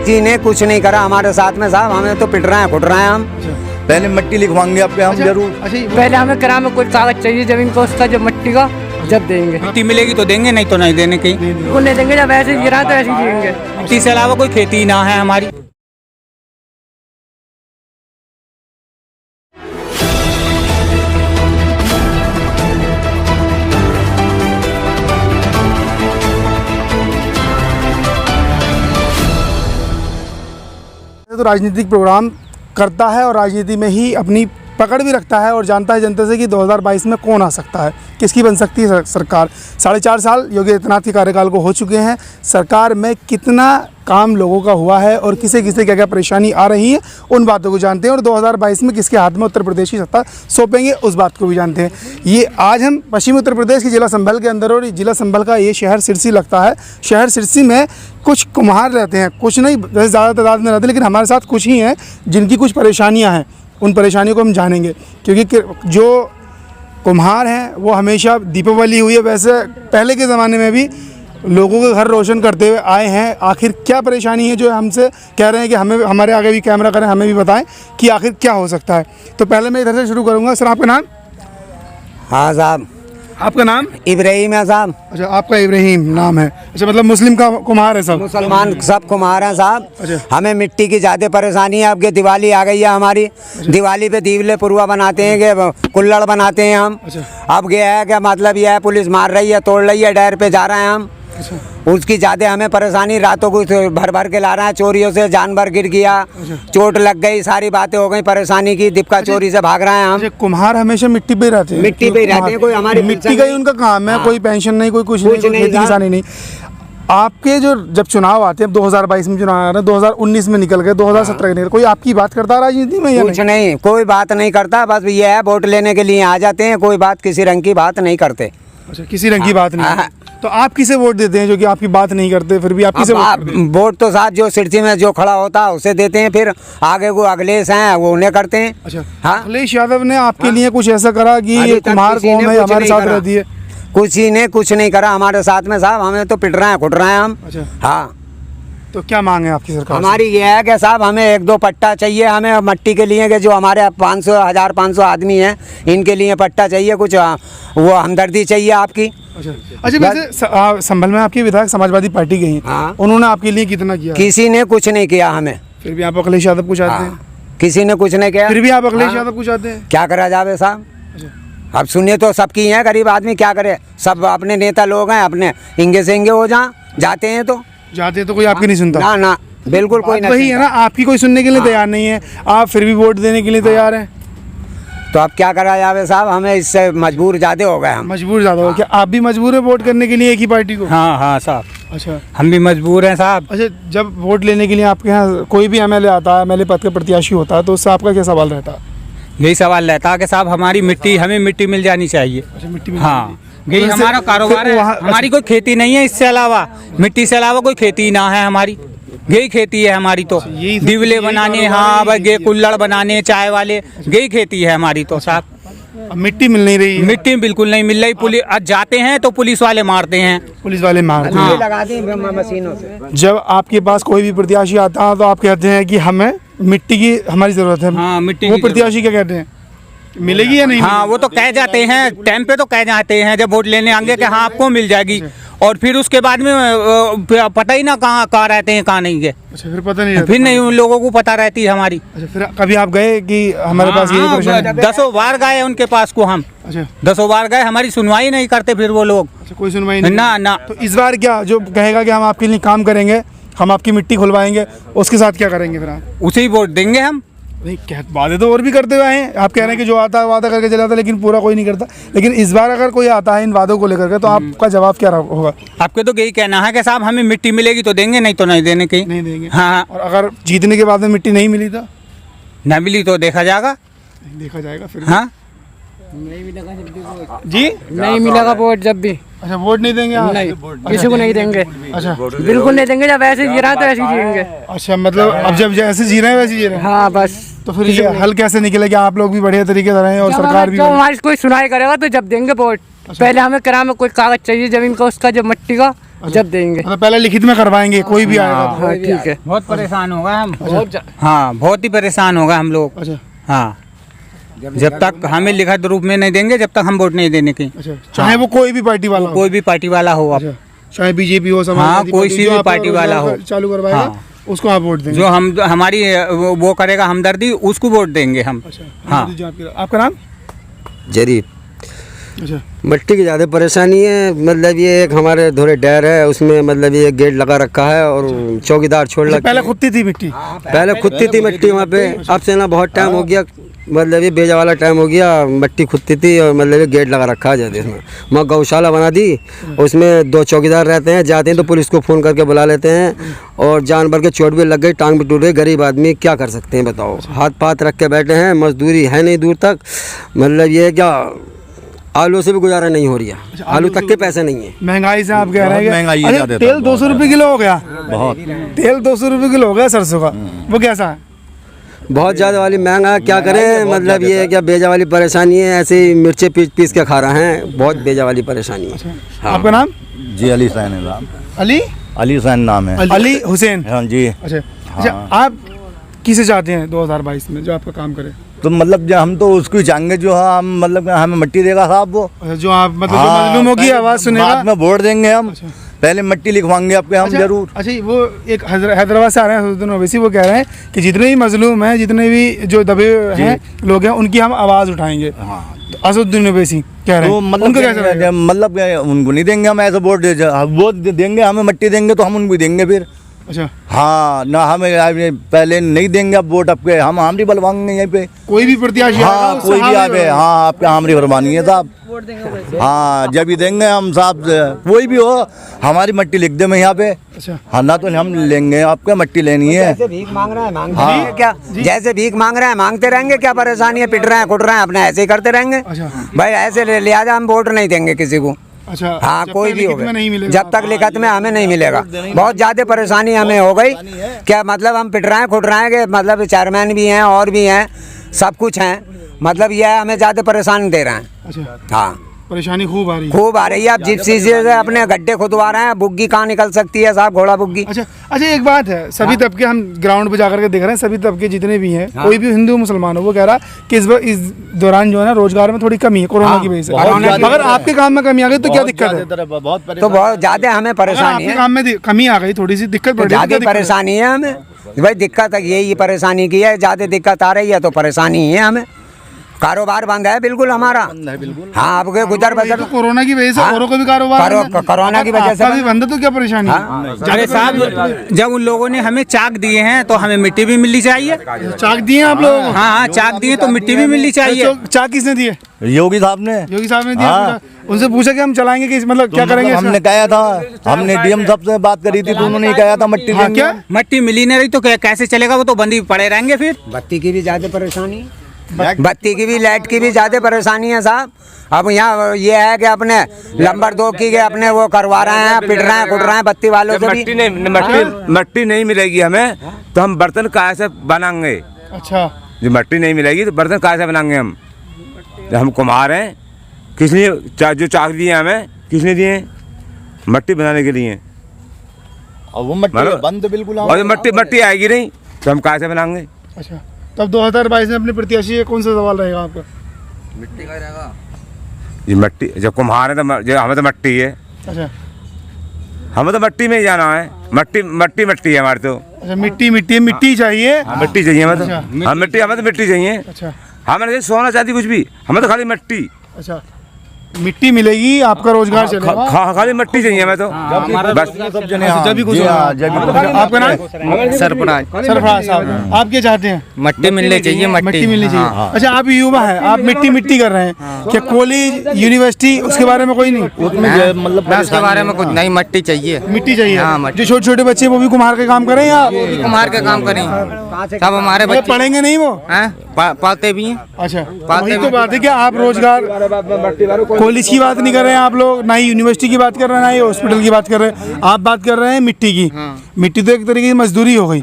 किसी ने कुछ नहीं करा हमारे साथ में साहब, हमें तो पिट रहे हैं, कुट रहे हैं हम। पहले मिट्टी लिखवाएंगे आप पे हम जरूर। पहले हमें किराए में कोई कागज चाहिए जमीन को, उसका जो मिट्टी का, जब देंगे। मिट्टी मिलेगी तो देंगे, नहीं तो नहीं देने कहीं। वो नहीं देंगे, जब ऐसे गिरा तो ऐसे ही जिएंगे। मिट्टी से अलावा कोई खेती ना है हमारी। तो राजनीतिक प्रोग्राम करता है और राजनीति में ही अपनी पकड़ भी रखता है और जानता है जनता से कि 2022 में कौन आ सकता है, किसकी बन सकती है सरकार। 4.5 साल योगी आदित्यनाथ के कार्यकाल को हो चुके हैं। सरकार में कितना काम लोगों का हुआ है और किसे किसे क्या क्या परेशानी आ रही है, उन बातों को जानते हैं। और 2022 में किसके हाथ में उत्तर प्रदेश की सत्ता सौंपेंगे, उस बात को भी जानते हैं। ये आज हम पश्चिमी उत्तर प्रदेश के जिला संभल के अंदर, और जिला संभल का ये शहर सिरसी लगता है। शहर सिरसी में कुछ कुम्हार रहते हैं, कुछ नहीं, वैसे ज़्यादा तादाद में रहते हैं, लेकिन हमारे साथ कुछ ही हैं जिनकी कुछ परेशानियाँ हैं। उन परेशानियों को हम जानेंगे, क्योंकि जो कुम्हार हैं वो हमेशा दीपावली हुई है, वैसे पहले के ज़माने में भी लोगों के घर रोशन करते हुए आए हैं। आखिर क्या परेशानी है जो हमसे कह रहे हैं कि हमें, हमारे आगे भी कैमरा करें, हमें भी बताएं कि आखिर क्या हो सकता है। तो पहले मैं इधर से शुरू करूँगा। सर, आपका नाम? हाँ साहब। आपका नाम? इब्राहिम है साहब। अच्छा, आपका इब्राहिम नाम है। अच्छा, मतलब मुस्लिम का कुम्हार है सब? मुसलमान सब कुम्हार हैं साहब। अच्छा। हमें मिट्टी की ज़्यादा परेशानी है। अब के दिवाली आ गई है हमारी। दिवाली पे दीवले पुरुआ बनाते हैं, कि कुल्लड़ बनाते हैं हम। अब गया है कि मतलब यह है, पुलिस मार रही है, तोड़ रही है, डर पे जा रहे हैं हम। उसकी ज़्यादा हमें परेशानी, रातों को भर भर के ला रहे हैं, चोरियों से जानवर गिर गया, चोट लग गई, सारी बातें हो गई परेशानी की, दीपका चोरी से भाग रहे हैं हम। कुम्हार हमेशा मिट्टी पे रहते हैं? मिट्टी पे ही रहते हैं, कोई हमारी मिट्टी का ही उनका काम है। कोई पेंशन नहीं, कोई कुछ नहीं, कोई खेती किसानी नहीं। आपके जो जब चुनाव आते हैं, 2022 में चुनाव आ रहे हैं, 2019 में निकल गए, 2017 में निकल, कोई आपकी बात करता है राजनीति में या कुछ नहीं? कोई बात नहीं करता, बस ये है वोट लेने के लिए आ जाते हैं, कोई बात किसी रंग की बात नहीं करते। अच्छा, किसी रंग की बात नहीं। तो आप किसे वोट देते हैं जो कि आपकी बात नहीं करते, फिर भी आप किसे वोट तो साथ जो सिरसी में जो खड़ा होता है उसे देते हैं, फिर आगे को अखिलेश हैं वो उन्हें करते हैं। अच्छा, हाँ, अखिलेश यादव ने आपके लिए कुछ ऐसा करा कि ये कुम्हार कौम है हमारे साथ रहती है? किसी ने कुछ नहीं करा हमारे साथ में साहब, हमें तो पिट रहे हैं, कुट रहे हैं हम। अच्छा। हाँ, तो क्या मांग है आपकी सरकार से? हमारी ये है कि साहब हमें 1-2 पट्टा चाहिए हमें मिट्टी के लिए, कि जो हमारे 1500 आदमी हैं इनके लिए पट्टा चाहिए, कुछ वो हमदर्दी चाहिए आपकी। अच्छा, वैसे संभल में आपके विधायक समाजवादी पार्टी के हैं। हाँ। उन्होंने आपके लिए कितना किया? किसी ने कुछ नहीं किया हमें। फिर भी आप अखिलेश यादव को चाहते हैं? किसी ने कुछ नहीं किया, फिर भी आप अखिलेश यादव को चाहते हैं? क्या करा जावे साहब। अब सुनिए तो सबकी है, गरीब आदमी क्या करे, सब अपने नेता लोग हैं, अपने इंगे से इंगे हो जाते हैं, तो जाते हैं तो कोई आपकी नहीं सुनता? ना ना, बिल्कुल कोई नहीं। वही है ना, आपकी कोई सुनने के लिए तैयार नहीं है, आप फिर भी वोट देने के लिए तैयार हैं। तो अब क्या करा जावे साहब, हमें इससे मजबूर ज्यादा हो गए हम। मजबूर ज्यादा हो? क्या आप भी मजबूर है वोट करने के लिए एक ही पार्टी को? हाँ हाँ साहब। अच्छा, हम भी मजबूर हैं साहब। अच्छा, जब वोट लेने के लिए आपके यहाँ कोई भी एमएलए आता है, एमएलए पद का प्रत्याशी होता है, तो उससे आपका क्या सवाल रहता है? यही सवाल रहता है कि साहब हमारी मिट्टी, हमें मिट्टी मिल जानी चाहिए। अच्छा, मिट्टी में? हाँ, यही हमारा कारोबार है। हमारी कोई खेती नहीं है, इससे अलावा मिट्टी से अलावा कोई खेती ना है हमारी, यही खेती है हमारी तो। दिवले बनाने, हाँ भाई, ये कुल्लड़ बनाने, चाय वाले, यही खेती है हमारी तो साहब। मिट्टी मिल नहीं रही है? मिट्टी बिल्कुल नहीं मिल रही। पुलिस आज जाते हैं तो पुलिस वाले मारते हैं। पुलिस वाले मारते हैं? लगा दी मशीनों से। जब आपके पास कोई भी प्रत्याशी आता है तो आप कहते हैं कि हमें मिट्टी की हमारी जरूरत है। हाँ, मिट्टी वो की प्रत्याशी क्या कहते हैं, मिलेगी या नहीं? हाँ, वो तो कह जाते हैं, टाइम पे तो कह जाते हैं जब वोट लेने आएंगे कि हाँ आपको मिल जाएगी, और फिर उसके बाद में पता ही ना कहाँ रहते हैं, कहाँ नहीं गए। अच्छा, फिर पता नहीं रहता? फिर नहीं उन लोगों को पता रहती है हमारी। अच्छा, फिर कभी आप गए कि हमारे पास ये परेशानी है? 10 बार गए उनके पास को हम। अच्छा, 10 बार गए, हमारी सुनवाई नहीं करते फिर वो लोग। अच्छा, कोई सुनवाई नहीं? ना ना। तो इस बार क्या, जो कहेगा कि हम आपके लिए काम करेंगे, हम आपकी मिट्टी खुलवाएंगे, उसके साथ क्या करेंगे फिर आप? उसे ही वोट देंगे हम। नहीं, क्या वादे तो और भी करते हुए हैं। आप कह रहे हैं कि जो आता है वादा करके चला जाता है, लेकिन पूरा कोई नहीं करता। लेकिन इस बार अगर कोई आता है इन वादों को लेकर के, तो आपका जवाब क्या होगा? आपके तो यही कहना है कि साहब हमें मिट्टी मिलेगी तो देंगे, नहीं तो नहीं देने कहीं। नहीं देंगे? हाँ। और अगर जीतने के बाद में मिट्टी नहीं मिली तो? न मिली तो देखा जाएगा। देखा जाएगा फिर। हाँ, जी, नहीं मिलेगा वोट जब भी। अच्छा, वोट नहीं देंगे आप? नहीं, किसी को नहीं देंगे। अच्छा, बिल्कुल नहीं देंगे, जब ऐसे गिरा तो ऐसे ही जिएंगे। अच्छा, मतलब अब जब जैसे जी रहे हैं वैसे जी रहे हैं? हाँ बस। तो फिर ये हल कैसे निकलेगा? आप लोग भी बढ़िया तरीके से रहें और सरकार भी। जब हमारी कोई सुनाई करेगा तो जब देंगे वोट। पहले हमें किराए में कोई कागज चाहिए जमीन का, उसका जो मिट्टी का, जब देंगे। मतलब पहले लिखित में करवाएंगे, कोई भी आएगा तो। हाँ ठीक है। बहुत परेशान होगा हम, बहुत हाँ बहुत ही परेशान होगा हम लोग। अच्छा हाँ, जब तक हमें लिखित रूप में नहीं देंगे जब तक हम वोट नहीं देने की। अच्छा, चाहे वो कोई भी पार्टी वाला हो, कोई भी पार्टी वाला हो, आप चाहे बीजेपी हो, समाजवादी कोई पार्टी, सी जो भी आपका पार्टी वाला रोजगार हो। चालू करवाएगा, हाँ। उसको आप वोट देंगे। जो हम हमारी वो करेगा हमदर्दी, उसको वोट देंगे हम। अच्छा, हाँ। आपका नाम? जरीब। अच्छा, मिट्टी की ज़्यादा परेशानी है। मतलब ये एक हमारे धोरे डैर है, उसमें मतलब ये गेट लगा रखा है और चौकीदार छोड़ अच्छा, रखा पहले खुदती थी मिट्टी? पहले खुदती थी मिट्टी वहाँ पे, अब से ना बहुत टाइम हो गया, मतलब ये बेजा वाला टाइम हो गया, मिट्टी खुदती थी और मतलब ये गेट लगा रखा है जाते इसमें। वहाँ गौशाला बना दी, उसमें 2 चौकीदार रहते हैं, जाते हैं तो पुलिस को फ़ोन करके बुला लेते हैं और जानवर के चोट भी लग गई, टांग भी टूट गई। गरीब आदमी क्या कर सकते हैं बताओ, हाथ पाथ रख के बैठे हैं, मजदूरी है नहीं दूर तक। मतलब ये क्या आलू से भी गुजारा नहीं हो रही है, आलू तक के पैसे नहीं है। महंगाई से आप कह रहे हैं महंगाई है अच्छा, ज़्यादा, तेल 200 रुपये किलो हो गया। बहुत तेल 200 रुपये किलो हो गया सरसों का, वो कैसा है? बहुत ज़्यादा वाली महंगा, क्या करें। मतलब ये क्या बेजा वाली परेशानी है, ऐसे ही मिर्चे पीस पीस के खा रहे हैं, बहुत बेजा वाली परेशानी है। हाँ। आपका नाम? जी अली हुसैन है नाम। अली? अली हुसैन नाम है। अली हुसैन। हाँ जी। अच्छा अच्छा, आप किसे चाहते हैं 2022 में जो आपका काम करे? तो मतलब जो हम तो उसको ही चाहेंगे जो हम मतलब हमें मिट्टी देगा साहब वो। अच्छा, जो आप मतलब जो हाँ, मजलूमों की पहले आवाज़ सुनेगा। बाद में वोट देंगे हम, पहले मिट्टी लिखवाएंगे आपके हम अच्छा, जरूर। अच्छा, वो एक हैदराबाद से आ रहे हैं असदुद्दीन ओवैसी, वो कह रहे हैं कि जितने भी मजलूम हैं, जितने भी जो दबे हैं लोग हैं, उनकी हम आवाज़ उठाएंगे। तो असदुद्दीन ओवैसी कह रहे तो हैं, मतलब उनको कैसे लगेगा? मतलब उनको नहीं देंगे हम ऐसे वोट वोट देंगे, हमें मिट्टी देंगे तो हम उनको देंगे फिर। अच्छा, हाँ ना, हमें पहले नहीं देंगे अब वोट आपके, हम आमरी बलवाएंगे यहीं पे। कोई भी प्रत्याशी आएगा, हाँ उससे कोई भी हावी आवे, हाँ आपके आमरी भरवानी है साहब। हाँ जब भी देंगे हम साहब, कोई भी हो हमारी मिट्टी लिख दे मैं यहाँ पे। अच्छा, हाँ ना तो हम लेंगे, आपके मिट्टी लेनी है। जैसे भीख मांग रहे हैं मांगते रहेंगे क्या? जैसे भीख मांग रहे हैं मांगते रहेंगे क्या? परेशानी है, पिट रहे हैं, कुट रहे हैं, अपने ऐसे ही करते रहेंगे। अच्छा, भाई ऐसे लिहाजा हम वोट नहीं देंगे किसी को। अच्छा, हाँ जब कोई तक भी हो लिखित में नहीं मिलेगा जब तक लिखित में हमें नहीं मिलेगा। बहुत ज़्यादा परेशानी हमें हो गई, क्या मतलब हम पिट रहे हैं, खुट रहे हैं कि मतलब चेयरमैन भी हैं और भी हैं, सब कुछ हैं, मतलब यह हमें ज़्यादा परेशान दे रहे हैं। अच्छा, हाँ परेशानी खूब आ रही है। खूब आ रही है। अब जिप्सी से अपने गड्ढे खुदवा रहे हैं, बुग्गी कहाँ निकल सकती है साहब, घोड़ा बुग्गी। अच्छा अच्छा, एक बात है, सभी तबके हम ग्राउंड पे जाकर के देख रहे हैं, सभी तबके जितने भी हैं, कोई भी हिंदू मुसलमान हो, वो कह रहा है कि इस दौरान जो है ना रोजगार में थोड़ी कमी है कोरोना की वजह से। अगर आपके काम में कमी आ गई तो क्या दिक्कत है? तो बहुत ज़्यादा हमें परेशानी आपके है, काम में कमी आ गई, थोड़ी सी दिक्कत बढ़ रही है, ज़्यादा क्या दिक्कत है? परेशानी है हमें भाई। दिक्कत यही परेशानी की है, ज़्यादा दिक्कत आ रही है तो परेशानी है हमें। कारोबार बंद है बिल्कुल हमारा। हाँ आपके गुजर बसर तो कोरोना की वजह से औरों को भी कारोबार बंद है। कोरोना की वजह से आपका भी बंद है तो क्या परेशानी है? अरे साहब, जब उन लोगों ने हमें चाक दिए हैं तो हमें मिट्टी भी मिलनी चाहिए। चाक दिए आप लोगों को? हाँ हाँ, चाक दिए तो मिट्टी भी मिलनी चाहिए। चाक किसने दिए? योगी साहब ने। योगी साहब ने दिया? हाँ। उनसे पूछा कि हम चलाएंगे कि मतलब क्या करेंगे? हमने कहा था, हमने डीएम साहब से बात करी थी तो उन्होंने कहा था मिट्टी हाँ, देंगे। क्या मिट्टी मिली नहीं रही तो कैसे चलेगा, वो तो बंद ही पड़े रहेंगे फिर। बत्ती की भी ज़्यादा परेशानी है, बत्ती की भी लाइट की भी ज़्यादा परेशानी है साहब। अब यहाँ ये है कि अपने नंबर 2 की के अपने वो करवा रहे हैं, पिट रहे हैं, कुट रहे हैं बत्ती वालों से भी। मट्टी नहीं मिलेगी हमें तो हम बर्तन कहाँ से बनाएंगे? अच्छा, जो मट्टी नहीं मिलेगी तो बर्तन कहाँ से बनाएंगे हम कुम्हार हैं, किसने जो चाक दिए हमें, किसने दिए? मट्टी बनाने के लिए। और वो मिट्टी बंद बिल्कुल। और जो मट्टी आएगी नहीं तो हम कहाँ से बनाएंगे? अच्छा, तब 2022 में अपने प्रत्याशी कौन सा सवाल रहेगा आपका? ये मट्टी जो कुम्हार है तो जो हमें तो मट्टी है, अच्छा हमें तो मट्टी में ही जाना है। मट्टी है हमारे तो। अच्छा, मिट्टी चाहिए। मिट्टी चाहिए हमें तो। हाँ मिट्टी, हमें तो मिट्टी चाहिए। अच्छा हमें नहीं सोना चाहती कुछ भी, हमें तो खाली मिट्टी। अच्छा, मिट्टी मिलेगी, आपका रोजगार चलेगा। खाली मिट्टी चाहिए हमें तो बस। सब जने जब भी कुछ आपका नाम? सरफराज साहब, आप क्या चाहते हैं? मट्टी मिलनी चाहिए, मिट्टी मिलनी चाहिए। अच्छा, आप युवा हैं, आप मिट्टी कर रहे हैं, क्या कॉलेज यूनिवर्सिटी उसके बारे में कोई नहीं? मतलब उसके बारे में कुछ नहीं, मट्टी चाहिए, मिट्टी चाहिए। हाँ, मट्टी। जो छोटे छोटे बच्चे वो भी कुम्हार का काम करें या कुम्हार का काम करें, सब हमारे मतलब बच्चे पढ़ेंगे नहीं वो? पालते भी हैं। अच्छा, वही तो बात है कि आप रोजगार कॉलेज की बात नहीं कर रहे हैं आप लोग, ना ही यूनिवर्सिटी की बात कर रहे हैं, ना ही हॉस्पिटल की बात कर रहे हैं, आप बात कर रहे हैं मिट्टी की। मिट्टी तो एक तरीके की मजदूरी हो गई,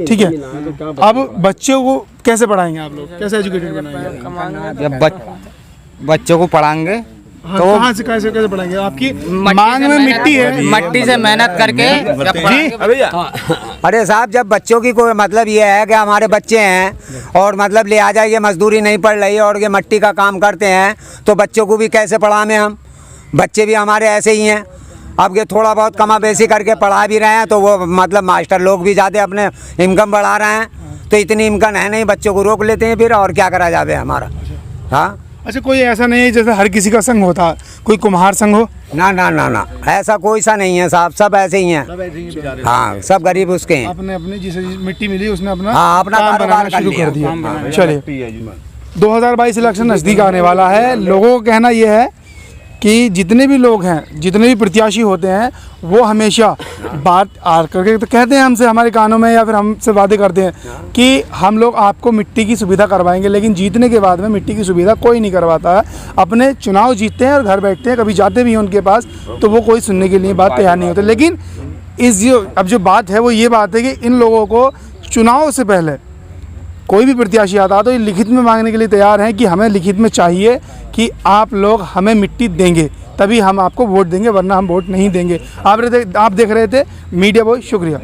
ठीक है। अब बच्चों को कैसे पढ़ाएंगे आप लोग, कैसे एजुकेटेड बनाएंगे? जब बच्चों को पढ़ाएंगे हाँ, कहाँ से कैसे बढ़ाएंगे? आपकी मांग में मिट्टी है, मट्टी से मेहनत करके जी। अरे साहब, जब बच्चों की कोई मतलब ये है कि हमारे बच्चे हैं और मतलब ले आ जाइए, मजदूरी नहीं पड़ रही है और ये मट्टी का काम करते हैं, तो बच्चों को भी कैसे पढ़ाएं हम? बच्चे भी हमारे ऐसे ही हैं। अब ये थोड़ा बहुत कमा बेसी करके पढ़ा भी रहे हैं, तो वो मतलब मास्टर लोग भी ज़्यादा अपने इनकम बढ़ा रहे हैं, तो इतनी इनकम है नहीं, बच्चों को रोक लेते हैं फिर, और क्या करा जावे हमारा। हाँ, अच्छा, कोई ऐसा नहीं है जैसे हर किसी का संघ होता, कोई कुम्हार संघ हो? ना ना ना ना, ऐसा कोई सा नहीं है साहब, सब ऐसे ही हैं। हाँ, सब गरीब उसके हैं। आपने अपने जिसे मिट्टी मिली उसने अपना हाँ, अपना काम कारोबार बनाना कर शुरू लिया। कर दिया। चलिए, 2022 इलेक्शन नज़दीक आने वाला है। लोगों का कहना यह है कि जितने भी लोग हैं, जितने भी प्रत्याशी होते हैं, वो हमेशा बात आ करके तो कहते हैं हमसे, हमारे कानों में, या फिर हमसे वादे करते हैं कि हम लोग आपको मिट्टी की सुविधा करवाएंगे, लेकिन जीतने के बाद में मिट्टी की सुविधा कोई नहीं करवाता है। अपने चुनाव जीतते हैं और घर बैठते हैं, कभी जाते भी हैं उनके पास तो वो कोई सुनने के लिए बात तैयार नहीं होते। लेकिन अब जो बात है वो ये बात है कि इन लोगों को चुनाव से पहले कोई भी प्रत्याशी आता तो ये लिखित में मांगने के लिए तैयार हैं कि हमें लिखित में चाहिए कि आप लोग हमें मिट्टी देंगे, तभी हम आपको वोट देंगे, वरना हम वोट नहीं देंगे। आप देख रहे थे मीडिया बॉय, शुक्रिया।